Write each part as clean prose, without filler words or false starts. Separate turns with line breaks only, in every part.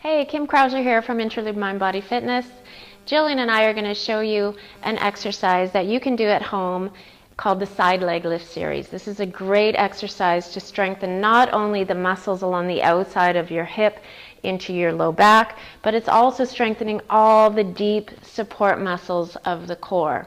Hey, Kim Krauser here from Interlude Mind Body Fitness. Jillian and I are going to show you an exercise that you can do at home called the side leg lift series. This is a great exercise to strengthen not only the muscles along the outside of your hip into your low back, but it's also strengthening all the deep support muscles of the core.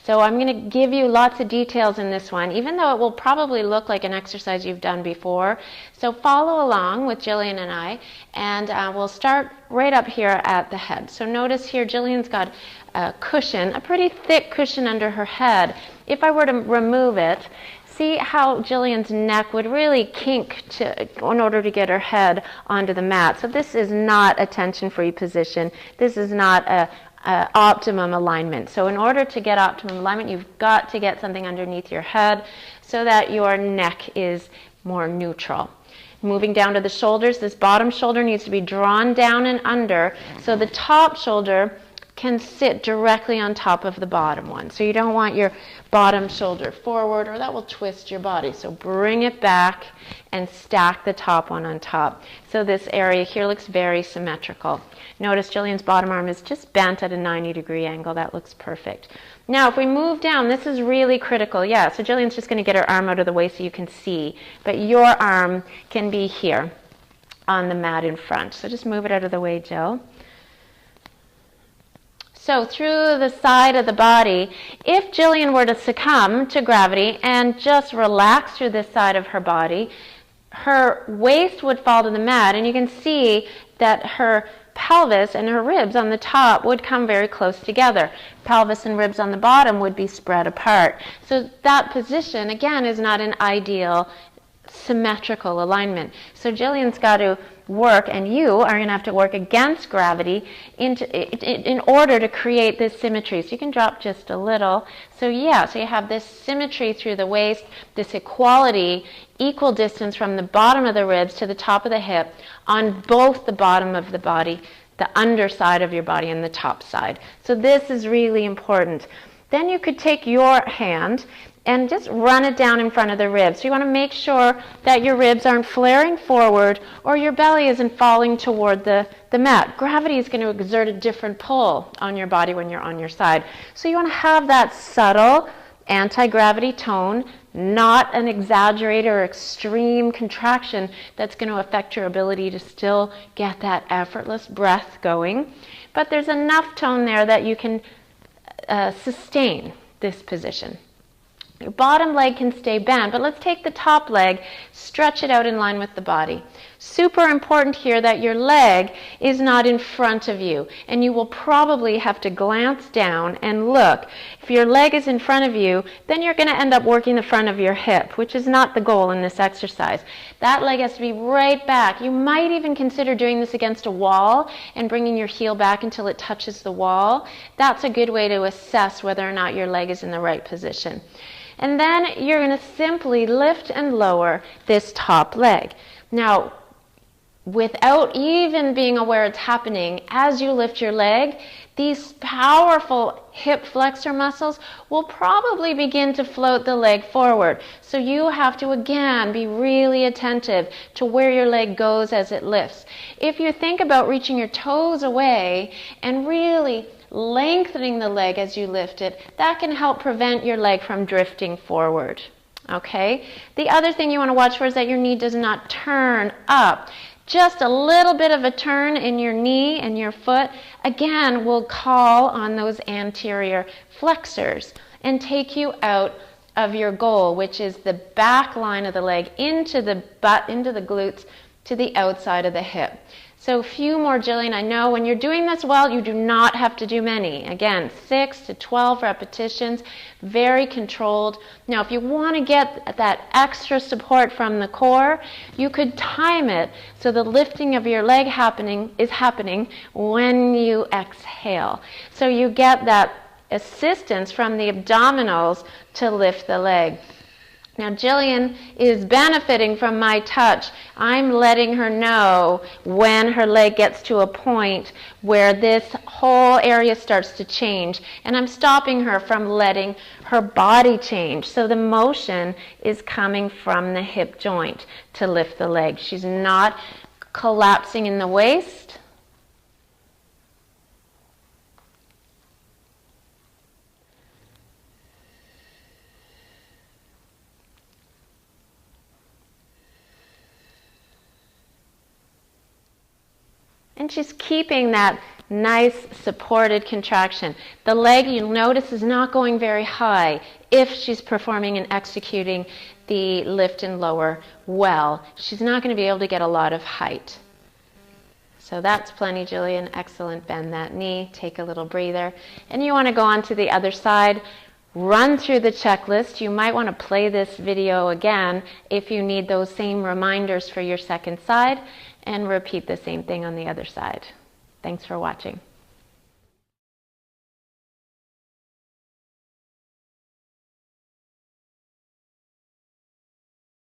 So I'm going to give you lots of details in this one, even though it will probably look like an exercise you've done before. So follow along with Jillian and I, and we'll start right up here at the head. So notice here Jillian's got a cushion, a pretty thick cushion under her head. If I were to remove it, see how Jillian's neck would really kink in order to get her head onto the mat. So this is not a tension-free position. This is not a optimum alignment. So in order to get optimum alignment, you've got to get something underneath your head so that your neck is more neutral. Moving down to the shoulders, this bottom shoulder needs to be drawn down and under so the top shoulder can sit directly on top of the bottom one. So you don't want your bottom shoulder forward or that will twist your body. So bring it back and stack the top one on top. So this area here looks very symmetrical. Notice Jillian's bottom arm is just bent at a 90-degree angle. That looks perfect. Now if we move down, this is really critical. Yeah, so Jillian's just going to get her arm out of the way so you can see. But your arm can be here on the mat in front. So just move it out of the way, Jill. So through the side of the body, if Jillian were to succumb to gravity and just relax through this side of her body, her waist would fall to the mat, and you can see that her pelvis and her ribs on the top would come very close together. Pelvis and ribs on the bottom would be spread apart. So that position, again, is not an ideal symmetrical alignment. So Jillian's got to work, and you are going to have to work against gravity in order to create this symmetry. So you can drop just a little. So yeah, so you have this symmetry through the waist, this equality, equal distance from the bottom of the ribs to the top of the hip on both the bottom of the body, the underside of your body, and the top side. So this is really important. Then you could take your hand and just run it down in front of the ribs. So you want to make sure that your ribs aren't flaring forward or your belly isn't falling toward the mat. Gravity is going to exert a different pull on your body when you're on your side. So you want to have that subtle anti-gravity tone, not an exaggerated or extreme contraction that's going to affect your ability to still get that effortless breath going. But there's enough tone there that you can sustain this position. Your bottom leg can stay bent, but let's take the top leg, stretch it out in line with the body. Super important here that your leg is not in front of you, and you will probably have to glance down and look. If your leg is in front of you, then you're going to end up working the front of your hip, which is not the goal in this exercise. That leg has to be right back. You might even consider doing this against a wall and bringing your heel back until it touches the wall. That's a good way to assess whether or not your leg is in the right position. And then you're going to simply lift and lower this top leg. Now, without even being aware it's happening, as you lift your leg, these powerful hip flexor muscles will probably begin to float the leg forward. So you have to, again, be really attentive to where your leg goes as it lifts. If you think about reaching your toes away and really lengthening the leg as you lift it, that can help prevent your leg from drifting forward. Okay? The other thing you want to watch for is that your knee does not turn up. Just a little bit of a turn in your knee and your foot, again, will call on those anterior flexors and take you out of your goal, which is the back line of the leg into the butt, into the glutes, to the outside of the hip. So a few more, Jillian. I know when you're doing this well, you do not have to do many. Again, 6 to 12 repetitions, very controlled. Now, if you want to get that extra support from the core, you could time it so the lifting of your leg is happening when you exhale. So you get that assistance from the abdominals to lift the leg. Now Jillian is benefiting from my touch. I'm letting her know when her leg gets to a point where this whole area starts to change, and I'm stopping her from letting her body change. So the motion is coming from the hip joint to lift the leg. She's not collapsing in the waist And she's keeping that nice supported contraction. The leg, you'll notice, is not going very high if she's performing and executing the lift and lower well. She's not going to be able to get a lot of height. So that's plenty, Jillian. Excellent. Bend that knee. Take a little breather. And you want to go on to the other side. Run through the checklist. You might want to play this video again if you need those same reminders for your second side, and repeat the same thing on the other side. Thanks for watching.